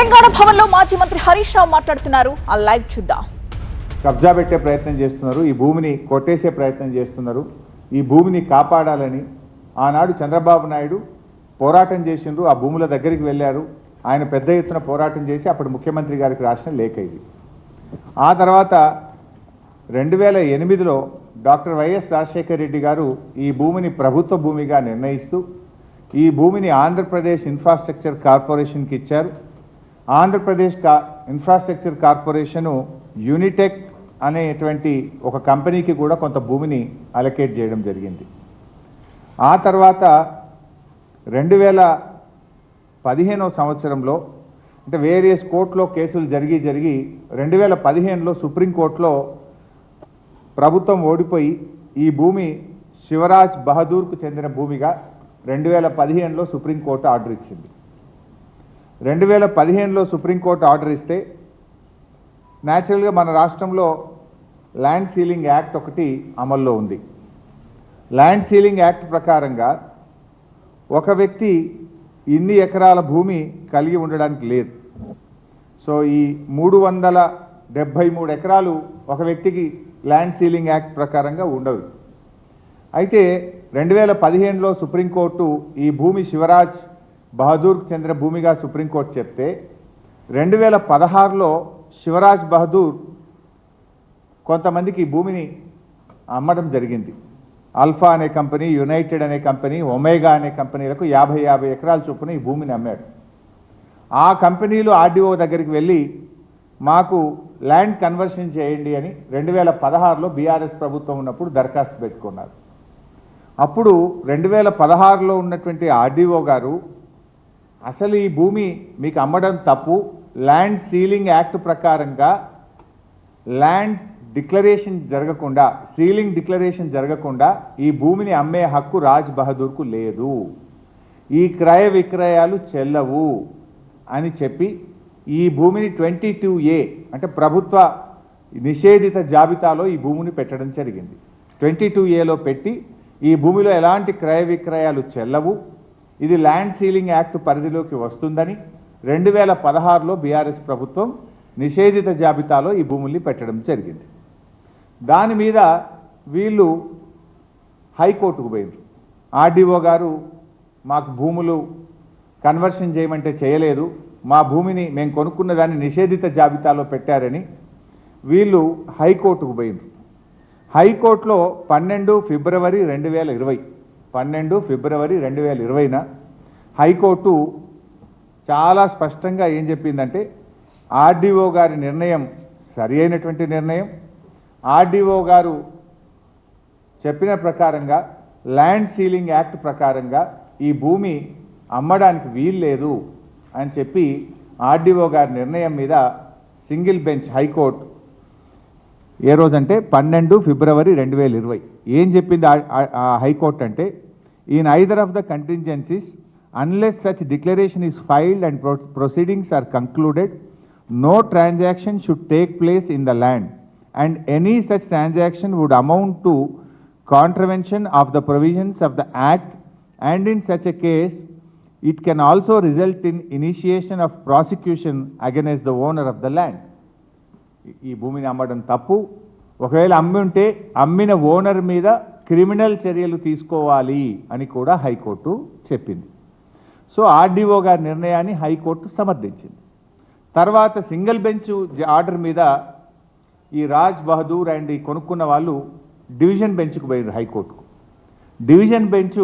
తెలంగాణ భవన్లో మాజీ మంత్రి హరీష్ రావు మాట్లాడుతున్నారు. ఆ లైవ్ చూద్దాం. కబ్జా పెట్టే ప్రయత్నం చేస్తున్నారు, ఈ భూమిని కొట్టేసే ప్రయత్నం చేస్తున్నారు. ఈ భూమిని కాపాడాలని ఆనాడు చంద్రబాబు నాయుడు పోరాటం చేసిండ్రు. ఆ భూముల దగ్గరికి వెళ్ళారు. ఆయన పెద్ద ఎత్తున పోరాటం చేసి అప్పుడు ముఖ్యమంత్రి గారికి రాసిన లేఖ ఇది. ఆ తర్వాత 2008లో డాక్టర్ వైఎస్ రాజశేఖర రెడ్డి గారు ఈ భూమిని ప్రభుత్వ భూమిగా నిర్ణయిస్తూ ఈ భూమిని ఆంధ్రప్రదేశ్ ఇన్ఫ్రాస్ట్రక్చర్ కార్పొరేషన్కి ఇచ్చారు. ఆంధ్రప్రదేశ్ ఇన్ఫ్రాస్ట్రక్చర్ కార్పొరేషను యూనిటెక్ అనేటువంటి ఒక కంపెనీకి కూడా కొంత భూమిని అలొకేట్ చేయడం జరిగింది. ఆ తర్వాత 2015 సంవత్సరంలో అంటే వేరియస్ కోర్టులో కేసులు జరిగి 2015లో సుప్రీంకోర్టులో ప్రభుత్వం ఓడిపోయి ఈ భూమి శివరాజ్ బహదూర్కు చెందిన భూమిగా 2015లో సుప్రీంకోర్టు ఆర్డర్ ఇచ్చింది. 2015లో సుప్రీంకోర్టు ఆర్డర్ ఇస్తే న్యాచురల్గా మన రాష్ట్రంలో ల్యాండ్ సీలింగ్ యాక్ట్ ఒకటి అమల్లో ఉంది. ల్యాండ్ సీలింగ్ యాక్ట్ ప్రకారంగా ఒక వ్యక్తి ఇన్ని ఎకరాల భూమి కలిగి ఉండడానికి లేదు. సో ఈ 373 ఎకరాలు ఒక వ్యక్తికి ల్యాండ్ సీలింగ్ యాక్ట్ ప్రకారంగా ఉండవు. అయితే 2015లో సుప్రీంకోర్టు ఈ భూమి శివరాజ్ బహదూర్కు చెందిన భూమిగా సుప్రీంకోర్టు చెప్తే 2016లో శివరాజ్ బహదూర్ కొంతమందికి ఈ భూమిని అమ్మడం జరిగింది. ఆల్ఫా అనే కంపెనీ, యునైటెడ్ అనే కంపెనీ, ఒమేగా అనే కంపెనీలకు 50 ఎకరాల చొప్పున ఈ భూమిని అమ్మాడు. ఆ కంపెనీలు ఆర్డీఓ దగ్గరికి వెళ్ళి మాకు ల్యాండ్ కన్వర్షన్ చేయండి అని 2016లో బీఆర్ఎస్ ప్రభుత్వం ఉన్నప్పుడు దరఖాస్తు పెట్టుకున్నారు. అప్పుడు 2016లో ఉన్నటువంటి ఆర్డీఓ గారు అసలు ఈ భూమి మీకు అమ్మడం తప్పు, ల్యాండ్ సీలింగ్ యాక్ట్ ప్రకారంగా ల్యాండ్ డిక్లరేషన్ జరగకుండా, సీలింగ్ డిక్లరేషన్ జరగకుండా ఈ భూమిని అమ్మే హక్కు రాజ్ బహదూర్కు లేదు, ఈ క్రయ విక్రయాలు చెల్లవు అని చెప్పి ఈ భూమిని 22A అంటే ప్రభుత్వ నిషేధిత జాబితాలో ఈ భూమిని పెట్టడం జరిగింది. 22Aలో పెట్టి ఈ భూమిలో ఎలాంటి క్రయ విక్రయాలు చెల్లవు, ఇది ల్యాండ్ సీలింగ్ యాక్ట్ పరిధిలోకి వస్తుందని 2016లో బీఆర్ఎస్ ప్రభుత్వం నిషేధిత జాబితాలో ఈ భూముల్ని పెట్టడం జరిగింది. దాని మీద వీళ్ళు హైకోర్టుకు పోయారు. ఆర్డీఓ గారు మాకు భూములు కన్వర్షన్ చేయమంటే చేయలేదు, మా భూమిని మేము కొనుక్కున్న దాన్ని నిషేధిత జాబితాలో పెట్టారని వీళ్ళు హైకోర్టుకు పోయారు. హైకోర్టులో 12 ఫిబ్రవరి 2020న హైకోర్టు చాలా స్పష్టంగా ఏం చెప్పిందంటే ఆర్డీఓ గారి నిర్ణయం సరి అయినటువంటి నిర్ణయం. ఆర్డీఓ గారు చెప్పిన ప్రకారంగా ల్యాండ్ సీలింగ్ యాక్ట్ ప్రకారంగా ఈ భూమి అమ్మడానికి వీల్లేదు అని చెప్పి ఆర్డీఓ గారి నిర్ణయం మీద సింగిల్ బెంచ్ హైకోర్టు ఏ రోజంటే 12 ఫిబ్రవరి 2020 ఏం చెప్పింది హైకోర్టు అంటే in either of the contingencies unless such declaration is filed and proceedings are concluded no transaction should take place in the land and any such transaction would amount to contravention of the provisions of the act, and in such a case it can also result in initiation of prosecution against the owner of the land. ఈ భూమిని అమ్మడం తప్పు, ఒకవేళ అమ్మి ఉంటే అమ్మిన owner మీద criminal చర్యలు తీసుకోవాలి అని కూడా హైకోర్టు చెప్పింది. సో ఆర్డీఓ గారి నిర్ణయాన్ని హైకోర్టు సమర్థించింది. తర్వాత సింగిల్ బెంచ్ ఆర్డర్ మీద ఈ రాజ్ బహదూర్ అండ్ ఈ కొనుక్కున్న వాళ్ళు డివిజన్ బెంచ్కు పోయారు హైకోర్టుకు. డివిజన్ బెంచ్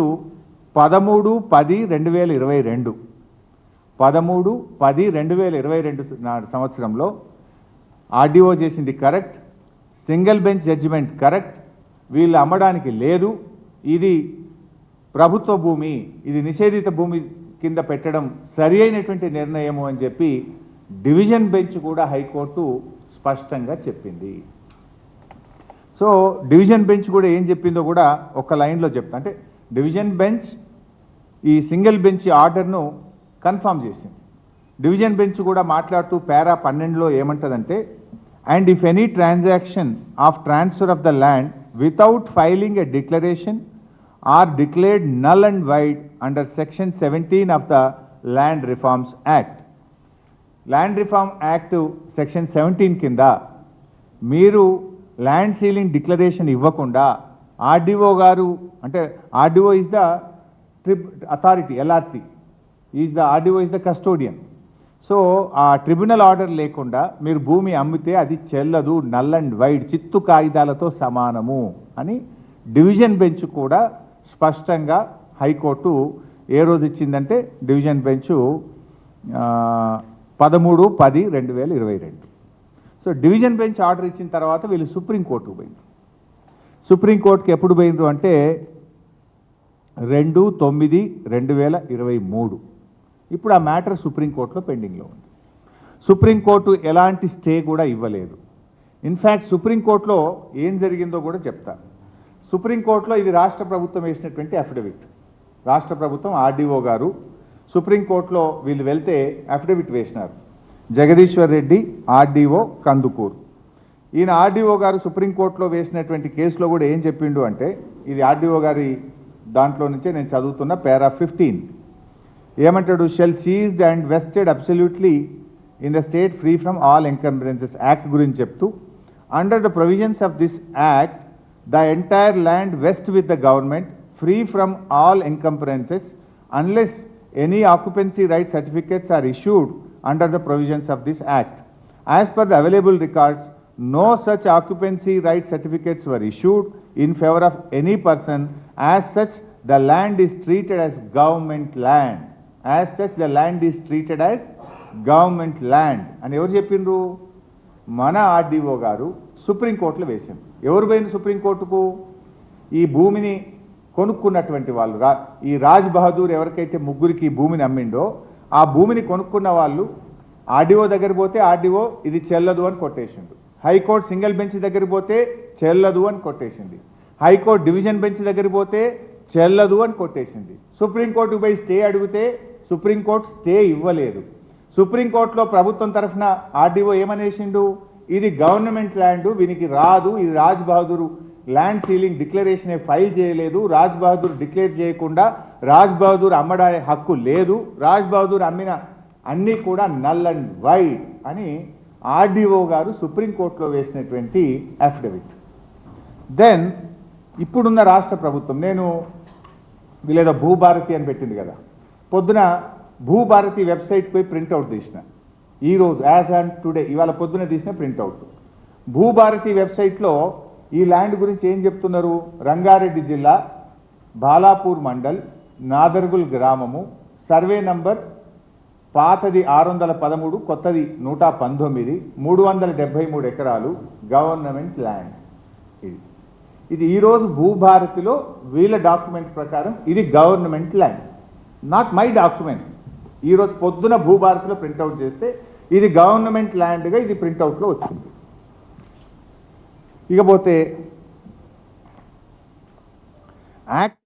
13/10/2022 సంవత్సరంలో ఆర్డీఓ చేసింది correct, single bench judgement correct, వీళ్ళు అమ్మడానికి లేదు, ఇది ప్రభుత్వ భూమి, ఇది నిషేధిత భూమి కింద పెట్టడం సరి అయినటువంటి నిర్ణయము అని చెప్పి డివిజన్ బెంచ్ కూడా హైకోర్టు స్పష్టంగా చెప్పింది. సో డివిజన్ బెంచ్ కూడా ఏం చెప్పిందో కూడా ఒక లైన్లో చెప్తా. అంటే డివిజన్ బెంచ్ ఈ సింగిల్ బెంచ్ ఆర్డర్ను కన్ఫర్మ్ చేసింది. డివిజన్ బెంచ్ కూడా మాట్లాడుతూ పారా 12లో ఏమంటుందంటే and if any transaction of transfer of the land without filing a declaration or declared null and void under section 17 of the land reforms act. Land reform act section 17 కింద మీరు land ceiling declaration ఇవ్వకుండా RDO గారు, అంటే RDO is the authority, LRT is the RDO is the custodian. So ఆ tribunal order లేకుండా మీరు భూమి అమ్మితే అది చెల్లదు, నల్ అండ్ వైడ్, చిత్తు కాగితాలతో సమానము అని డివిజన్ బెంచ్ కూడా స్పష్టంగా హైకోర్టు ఏ రోజు ఇచ్చిందంటే division bench 13/10/2022. So division bench order ఇచ్చిన తర్వాత వీళ్ళు సుప్రీంకోర్టుకు పోయింది. సుప్రీంకోర్టుకి ఎప్పుడు పోయినరు అంటే 2/9/2023. ఇప్పుడు ఆ మ్యాటర్ సుప్రీంకోర్టులో పెండింగ్లో ఉంది. సుప్రీంకోర్టు ఎలాంటి స్టే కూడా ఇవ్వలేదు. ఇన్ఫ్యాక్ట్ సుప్రీంకోర్టులో ఏం జరిగిందో కూడా చెప్తాను. సుప్రీంకోర్టులో ఇది రాష్ట్ర ప్రభుత్వం వేసినటువంటి అఫిడవిట్. రాష్ట్ర ప్రభుత్వం ఆర్డీఓ గారు సుప్రీంకోర్టులో వీళ్ళు వెళ్తే అఫిడవిట్ వేసినారు. జగదీశ్వర్ రెడ్డి ఆర్డీఓ కందుకూరు. ఈయన ఆర్డీఓ గారు సుప్రీంకోర్టులో వేసినటువంటి కేసులో కూడా ఏం చెప్పిండు అంటే, ఇది ఆర్డీఓ గారి దాంట్లో నుంచే నేను చదువుతున్న పారా 15. ఏమంటాడు? Shall seized and vested absolutely in the state free from all encumbrances act గురించి చెప్తూ, under the provisions of this act the entire land vest with the government free from all encumbrances unless any occupancy right certificates are issued under the provisions of this act. As per the available records, no such occupancy right certificates were issued in favor of any person. As such, the land is treated as government land. As such, the land is treated as government land. అని ఎవరు చెప్పిండ్రు? మన RDO గారు సుప్రీంకోర్టులో వేసింది. ఎవరు పోయింది సుప్రీంకోర్టుకు? ఈ భూమిని కొనుక్కున్నటువంటి వాళ్ళు, ఈ రాజ్ బహదూర్ ఎవరికైతే ముగ్గురికి ఈ భూమిని అమ్మిండో ఆ భూమిని కొనుక్కున్న వాళ్ళు ఆర్డీఓ దగ్గర పోతే ఆర్డీఓ ఇది చెల్లదు అని కొట్టేసిండు. హైకోర్టు సింగిల్ బెంచ్ దగ్గర పోతే చెల్లదు అని కొట్టేసింది. హైకోర్టు డివిజన్ బెంచ్ దగ్గర పోతే చెల్లదు అని కొట్టేసింది. సుప్రీంకోర్టుకు పోయి స్టే అడిగితే సుప్రీంకోర్టు స్టే ఇవ్వలేదు. సుప్రీంకోర్టులో ప్రభుత్వం తరఫున ఆర్డీఓ ఏమనేసిండు? ఇది గవర్నమెంట్ ల్యాండ్, వీనికి రాదు, ఇది Raj Bahadur land ceiling declaration file చేయలేదు, రాజ్ బహదూర్ డిక్లేర్ చేయకుండా రాజ్ బహదూర్ అమ్మడా హక్కు లేదు, రాజ్ బహదూర్ అమ్మిన అన్నీ కూడా నల్ అండ్ వైడ్ అని ఆర్డీఓ గారు సుప్రీంకోర్టులో వేసినటువంటి అఫిడవిట్. దెన్ ఇప్పుడున్న రాష్ట్ర ప్రభుత్వం, నేను వీళ్ళేదో భూభారతి అని పెట్టింది కదా, పొద్దున భూభారతి వెబ్సైట్ పోయి ప్రింట్అవుట్ తీసిన, ఈరోజు యాజ్ అండ్ టుడే ఇవాళ పొద్దున తీసిన ప్రింట్అవుట్. భూభారతి వెబ్సైట్లో ఈ ల్యాండ్ గురించి ఏం చెప్తున్నారు? రంగారెడ్డి జిల్లా బాలాపూర్ మండల్ నాదర్గుల్ గ్రామము, సర్వే నంబర్ పాతది 613, కొత్తది 119, 373 ఎకరాలు గవర్నమెంట్ ల్యాండ్. ఇది ఈరోజు భూభారతిలో వీళ్ళ డాక్యుమెంట్ ప్రకారం ఇది government land, not my document. ఈరోజు పొద్దున భూభారతిలో ప్రింట్అవుట్ చేస్తే ఇది గవర్నమెంట్ ల్యాండ్గా ఇది ప్రింట్అవుట్లో వచ్చింది. ఇకపోతే యాక్ట్